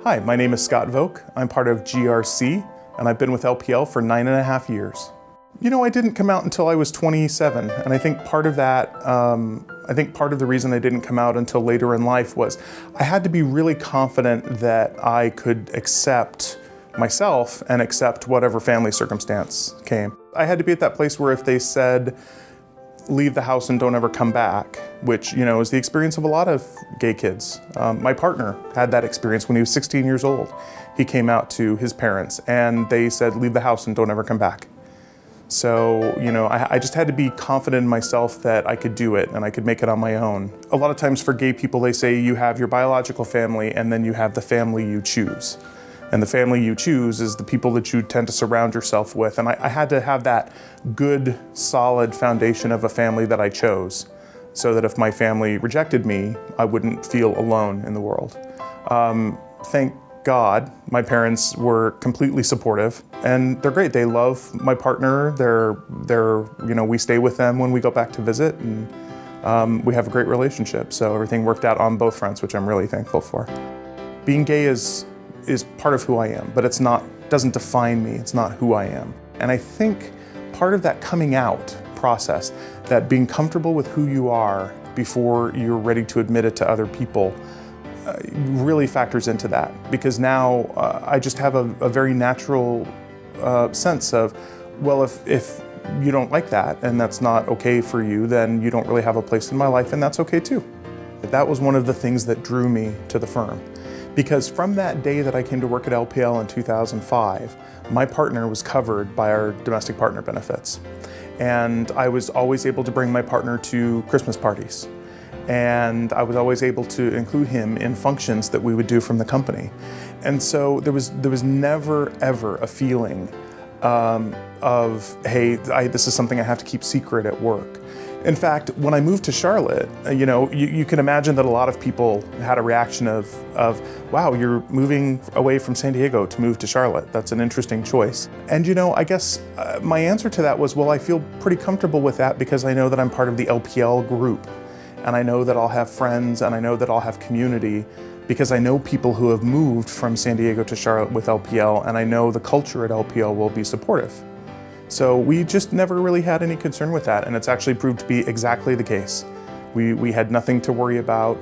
Hi, my name is Scott Vock. I'm part of GRC, and I've been with LPL for 9.5 years. You know, I didn't come out until I was 27, and I think part of that, part of the reason I didn't come out until later in life was I had to be really confident that I could accept myself and accept whatever family circumstance came. I had to be at that place where if they said, leave the house and don't ever come back, which, you know, is the experience of a lot of gay kids. My partner had that experience when he was 16 years old. He came out to his parents and they said, leave the house and don't ever come back. So, you know, I just had to be confident in myself that I could do it and I could make it on my own. A lot of times for gay people, they say you have your biological family and then you have the family you choose. And the family you choose is the people that you tend to surround yourself with. And I had to have that good, solid foundation of a family that I chose, so that if my family rejected me, I wouldn't feel alone in the world. Thank God, my parents were completely supportive, and they're great. They love my partner. You know, we stay with them when we go back to visit, and we have a great relationship. So everything worked out on both fronts, which I'm really thankful for. Being gay is part of who I am, but doesn't define me. It's not who I am. And I think part of that coming out process, that being comfortable with who you are before you're ready to admit it to other people, really factors into that. Because now I just have a very natural sense of, well, if you don't like that and that's not okay for you, then you don't really have a place in my life, and that's okay too. That was one of the things that drew me to the firm. Because from that day that I came to work at LPL in 2005, my partner was covered by our domestic partner benefits. And I was always able to bring my partner to Christmas parties. And I was always able to include him in functions that we would do from the company. And so there was never, ever a feeling of, hey, this is something I have to keep secret at work. In fact, when I moved to Charlotte, you know, you can imagine that a lot of people had a reaction of, wow, you're moving away from San Diego to move to Charlotte. That's an interesting choice. And you know, I guess my answer to that was, well, I feel pretty comfortable with that because I know that I'm part of the LPL group. And I know that I'll have friends and I know that I'll have community because I know people who have moved from San Diego to Charlotte with LPL, and I know the culture at LPL will be supportive. So we just never really had any concern with that, and it's actually proved to be exactly the case. We had nothing to worry about.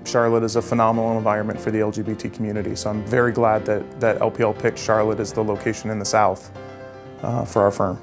Charlotte is a phenomenal environment for the LGBT community, so I'm very glad that LPL picked Charlotte as the location in the South for our firm.